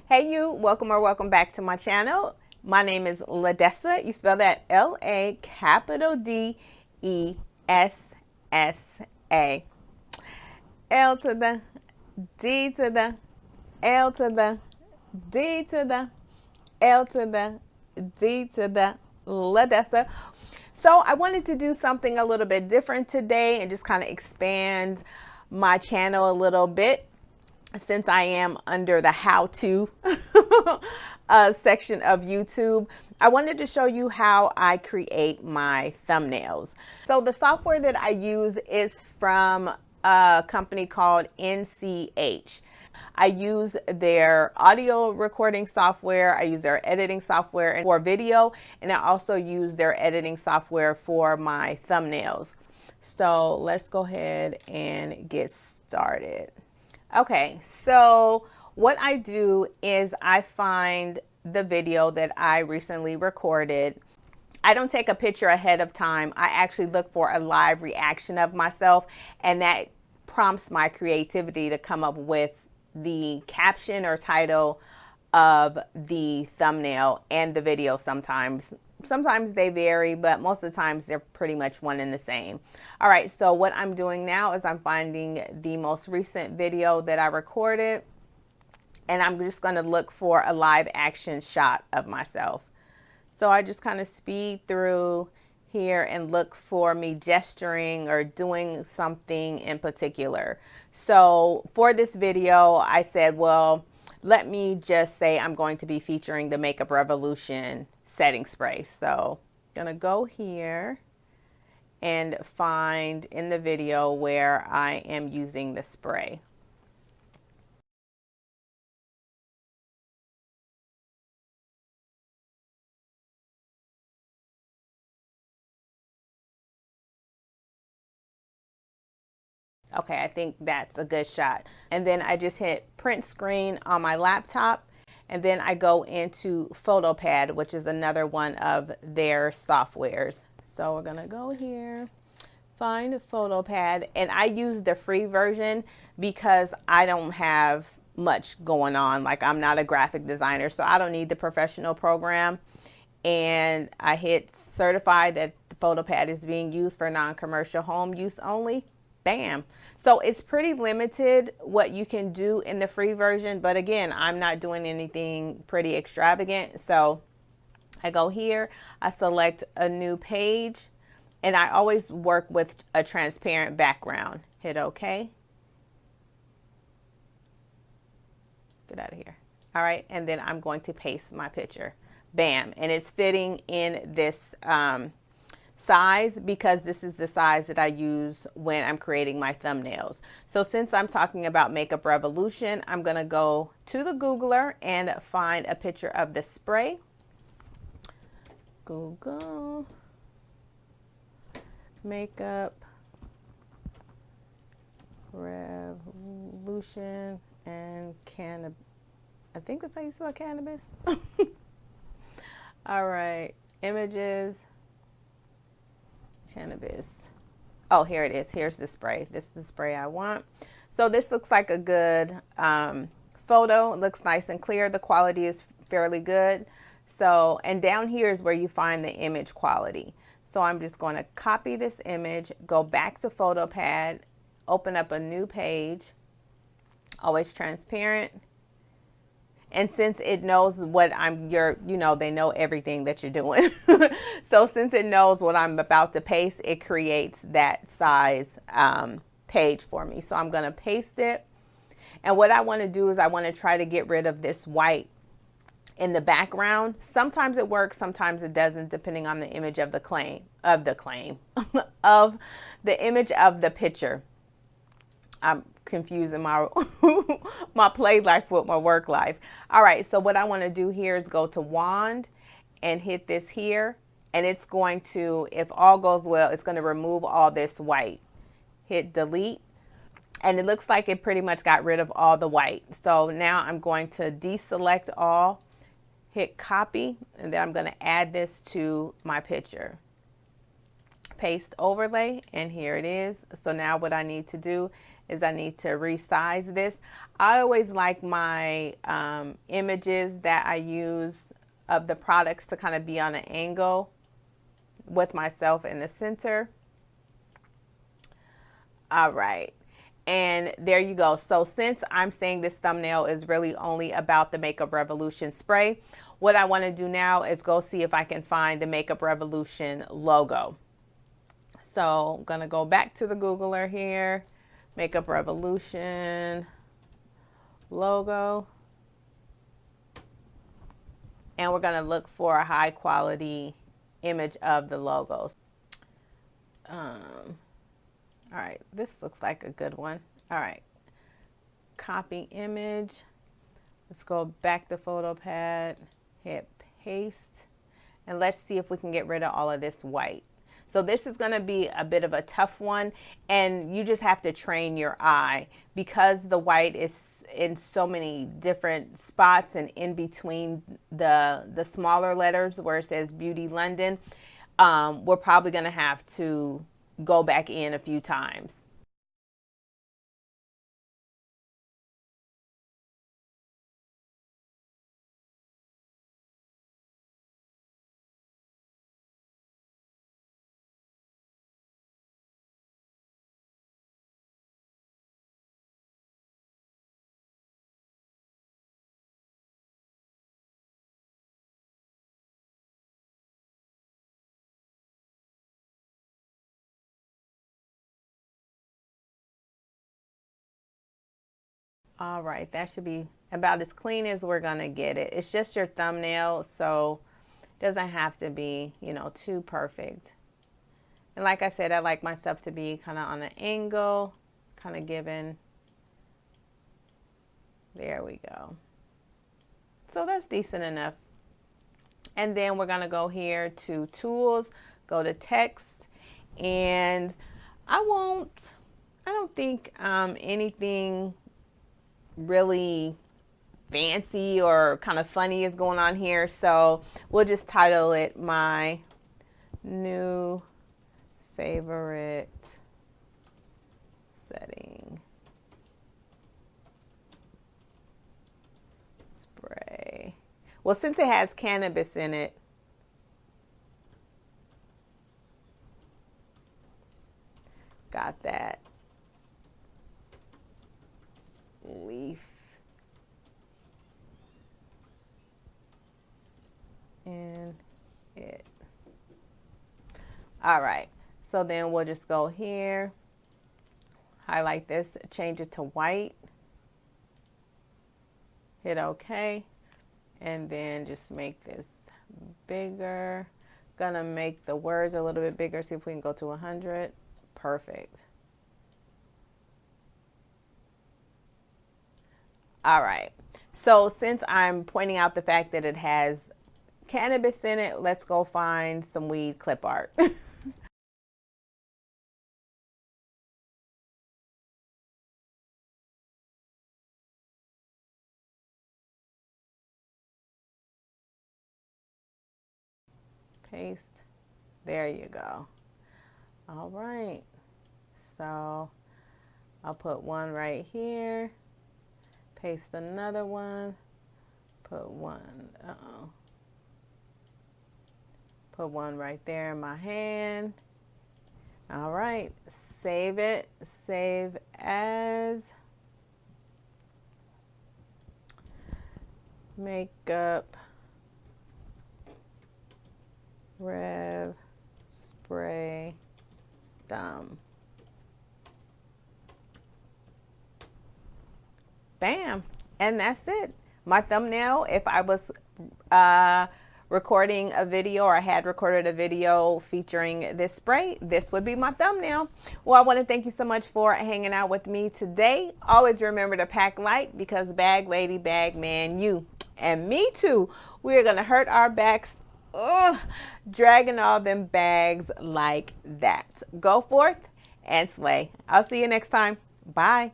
Hey you, welcome or welcome back to my channel. My name is Ladessa. You spell that L-A capital D-E-S-S-A. L to the D to the L to the D to the L to the D to the Ladessa. So I wanted to do something a little bit different today and just kind of expand my channel a little bit, since I am under the how-to section of YouTube. I wanted to show you how I create my thumbnails. So the software that I use is from a company called NCH. I use their audio recording software, I use their editing software for video, and I also use their editing software for my thumbnails. So let's go ahead and get started. Okay, so what I do is I find the video that I recently recorded. I don't take a picture ahead of time. I actually look for a live reaction of myself, and that prompts my creativity to come up with the caption or title of the thumbnail and the video. Sometimes they vary, but most of the times they're pretty much one and the same. All right, so what I'm doing now is I'm finding the most recent video that I recorded, and I'm just going to look for a live action shot of myself. So I just kind of speed through here and look for me gesturing or doing something in particular. So for this video, I said, well, let me just say I'm going to be featuring the Makeup Revolution setting spray. So I'm gonna go here and find in the video where I am using the spray. Okay, I think that's a good shot. And then I just hit print screen on my laptop, and then I go into PhotoPad, which is another one of their softwares. So we're gonna go here, find PhotoPad, and I use the free version because I don't have much going on. Like, I'm not a graphic designer, so I don't need the professional program. And I hit certify that the PhotoPad is being used for non-commercial home use only. Bam. So it's pretty limited what you can do in the free version, but again, I'm not doing anything pretty extravagant. So I go here, I select a new page, and I always work with a transparent background. Hit OK. Get out of here. All right, and then I'm going to paste my picture. Bam, and it's fitting in this size because this is the size that I use when I'm creating my thumbnails. So since I'm talking about Makeup Revolution, I'm going to go to the Googler and find a picture of the spray. Google Makeup Revolution and cannabis. I think that's how you spell cannabis. All right, images, cannabis. Oh, here it is. Here's the spray. This is the spray I want. So this looks like a good photo. It looks nice and clear. The quality is fairly good. So, and down here is where you find the image quality. So I'm just going to copy this image, go back to PhotoPad, open up a new page, always transparent. And since it knows what they know everything that you're doing. So since it knows what I'm about to paste, it creates that size page for me. So I'm going to paste it. And what I want to do is I want to try to get rid of this white in the background. Sometimes it works, sometimes it doesn't, depending on the image of the of the image of the picture. I'm confusing my my play life with my work life. All right, so what I want to do here is go to wand and hit this here, and it's going to, if all goes well, it's going to remove all this white. Hit delete, and it looks like it pretty much got rid of all the white. So now I'm going to deselect all, hit copy, and then I'm going to add this to my picture. Paste overlay, and here it is. So now what I need to do is I need to resize this. I always like my images that I use of the products to kind of be on an angle with myself in the center. All right. And there you go. So since I'm saying this thumbnail is really only about the Makeup Revolution spray, what I want to do now is go see if I can find the Makeup Revolution logo. So I'm going to go back to the Googler here, Makeup Revolution logo. And we're going to look for a high quality image of the logos. All right, this looks like a good one. All right, copy image. Let's go back to PhotoPad, hit paste, and let's see if we can get rid of all of this white. So this is going to be a bit of a tough one, and you just have to train your eye because the white is in so many different spots and in between the smaller letters where it says Beauty London. We're probably going to have to go back in a few times. All right, that should be about as clean as we're gonna get it. It's just your thumbnail, so it doesn't have to be, you know, too perfect. And like I said, I like my stuff to be kind of on an angle, kind of given. There we go. So that's decent enough. And then we're gonna go here to tools, go to text, and I don't think anything really fancy or kind of funny is going on here, so we'll just title it My New Favorite Setting Spray. Well, since it has cannabis in it, got that leaf in it. All right, so then we'll just go here, highlight this, change it to white, hit OK, and then just make this bigger. Gonna make the words a little bit bigger, see if we can go to 100. Perfect. All right, so since I'm pointing out the fact that it has cannabis in it, let's go find some weed clip art. Paste. There you go. All right, so I'll put one right here, paste another one, put one, put one right there in my hand. All right, save it, save as Makeup Rev Spray Thumb. Bam, and that's it. My thumbnail, if I was recording a video or I had recorded a video featuring this spray, this would be my thumbnail. Well, I want to thank you so much for hanging out with me today. Always remember to pack light because bag lady, bag man, you and me too, we're going to hurt our backs dragging all them bags like that. Go forth and slay. I'll see you next time. Bye.